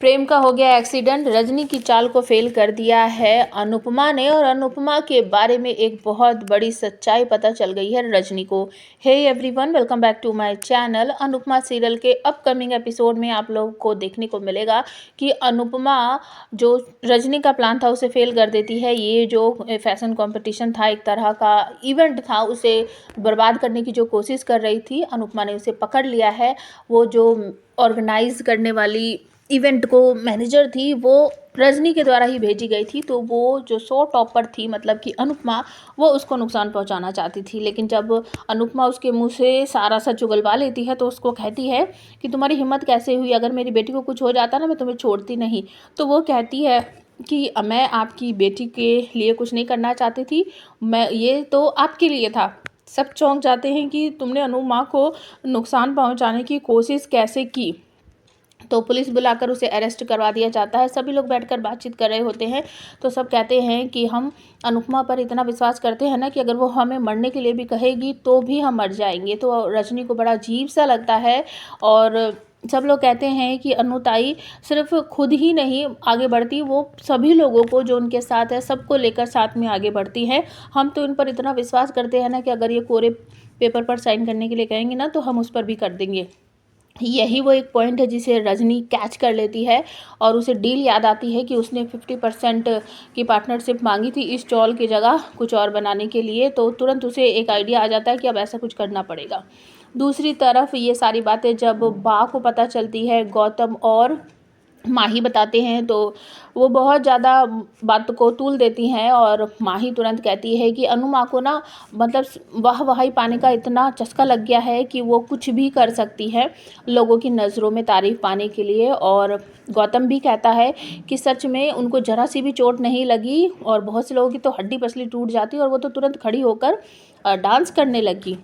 प्रेम का हो गया एक्सीडेंट, रजनी की चाल को फेल कर दिया है अनुपमा ने। और अनुपमा के बारे में एक बहुत बड़ी सच्चाई पता चल गई है रजनी को। Hey everyone, welcome back to my channel. Anupama serial के अपकमिंग एपिसोड में आप लोगों को देखने को मिलेगा कि अनुपमा जो रजनी का प्लान था उसे फेल कर देती है। ये जो फैशन कंपटीशन था, एक तरह का इवेंट था, उसे बर्बाद करने की जो कोशिश कर रही थी अनुपमा ने उसे पकड़ लिया है। वो जो ऑर्गेनाइज करने वाली इवेंट को मैनेजर थी, वो रजनी के द्वारा ही भेजी गई थी। तो वो जो शो टॉपर थी, मतलब कि अनुपमा, वो उसको नुकसान पहुंचाना चाहती थी। लेकिन जब अनुपमा उसके मुंह से सारा सच उगलवा लेती है तो उसको कहती है कि तुम्हारी हिम्मत कैसे हुई, अगर मेरी बेटी को कुछ हो जाता ना मैं तुम्हें छोड़ती नहीं। तो वो कहती है कि मैं आपकी बेटी के लिए कुछ नहीं करना चाहती थी, मैं ये तो आपके लिए था। सब चौंक जाते हैं कि तुमने अनुपमा को नुकसान पहुंचाने की कोशिश कैसे की। तो पुलिस बुलाकर उसे अरेस्ट करवा दिया जाता है। सभी लोग बैठकर बातचीत कर रहे होते हैं। तो सब कहते हैं कि हम अनुपमा पर इतना विश्वास करते हैं ना कि अगर वो हमें मरने के लिए भी कहेगी तो भी हम मर जाएंगे। तो रजनी को बड़ा अजीब सा लगता है। और सब लोग कहते हैं कि अनुताई सिर्फ खुद ही नहीं आगे बढ़ती, वो सभी लोगों को जो उनके साथ है सबको लेकर साथ में आगे बढ़ती है। हम तो इन पर इतना विश्वास करते हैं ना कि अगर ये कोरे पेपर पर साइन करने के लिए कहेंगे ना तो हम उस पर भी कर देंगे। यही वो एक पॉइंट है जिसे रजनी कैच कर लेती है। और उसे डील याद आती है कि उसने 50% की पार्टनरशिप मांगी थी इस स्टॉल की जगह कुछ और बनाने के लिए। तो तुरंत उसे एक आइडिया आ जाता है कि अब ऐसा कुछ करना पड़ेगा। दूसरी तरफ ये सारी बातें जब बा को पता चलती है, गौतम और माही बताते हैं, तो वो बहुत ज़्यादा बात को तूल देती हैं। और माही तुरंत कहती है कि अनुमा को ना, मतलब वाहवाही पाने का इतना चस्का लग गया है कि वो कुछ भी कर सकती है लोगों की नज़रों में तारीफ़ पाने के लिए। और गौतम भी कहता है कि सच में उनको ज़रा सी भी चोट नहीं लगी और बहुत से लोगों की तो हड्डी पसली टूट जाती और वो तो तुरंत खड़ी होकर डांस करने लगी।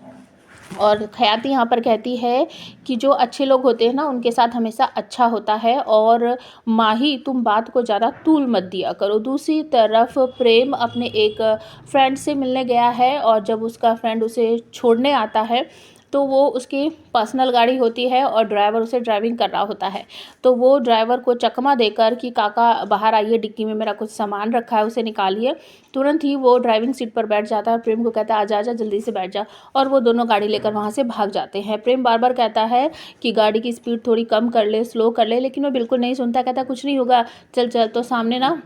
और खयाती यहाँ पर कहती है कि जो अच्छे लोग होते हैं ना उनके साथ हमेशा अच्छा होता है। और माही, तुम बात को ज़्यादा तूल मत दिया करो। दूसरी तरफ प्रेम अपने एक फ्रेंड से मिलने गया है और जब उसका फ्रेंड उसे छोड़ने आता है तो वो उसकी पर्सनल गाड़ी होती है और ड्राइवर उसे ड्राइविंग कर रहा होता है। तो वो ड्राइवर को चकमा देकर कि काका बाहर आइए, डिक्की में मेरा कुछ सामान रखा है उसे निकालिए, तुरंत ही वो ड्राइविंग सीट पर बैठ जाता है। प्रेम को कहता है आजा आजा जल्दी से बैठ जा। और वो दोनों गाड़ी लेकर वहाँ से भाग जाते हैं। प्रेम बार बार कहता है कि गाड़ी की स्पीड थोड़ी कम कर ले, स्लो कर ले, लेकिन वो बिल्कुल नहीं सुनता। कहता कुछ नहीं होगा, चल चल। तो सामने ना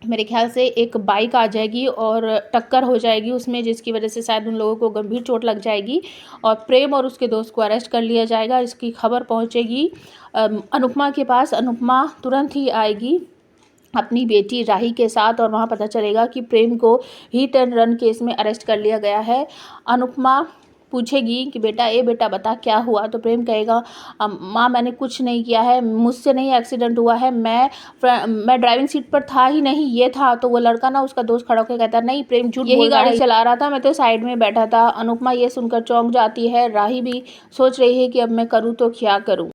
मेरे ख्याल से एक बाइक आ जाएगी और टक्कर हो जाएगी उसमें, जिसकी वजह से शायद उन लोगों को गंभीर चोट लग जाएगी और प्रेम और उसके दोस्त को अरेस्ट कर लिया जाएगा। इसकी खबर पहुंचेगी अनुपमा के पास। अनुपमा तुरंत ही आएगी अपनी बेटी राही के साथ और वहाँ पता चलेगा कि प्रेम को हिट एंड रन केस में अरेस्ट कर लिया गया है। अनुपमा पूछेगी कि बेटा बता क्या हुआ। तो प्रेम कहेगा माँ मैंने कुछ नहीं किया है, मुझसे नहीं एक्सीडेंट हुआ है, मैं ड्राइविंग सीट पर था ही नहीं, ये था। तो वो लड़का ना, उसका दोस्त खड़ा होकर कहता है नहीं प्रेम झूठ बोल रहा है, यही गाड़ी चला रहा था, मैं तो साइड में बैठा था। अनुपमा ये सुनकर चौंक जाती है। राही भी सोच रही है कि अब मैं करूँ तो क्या करूँ।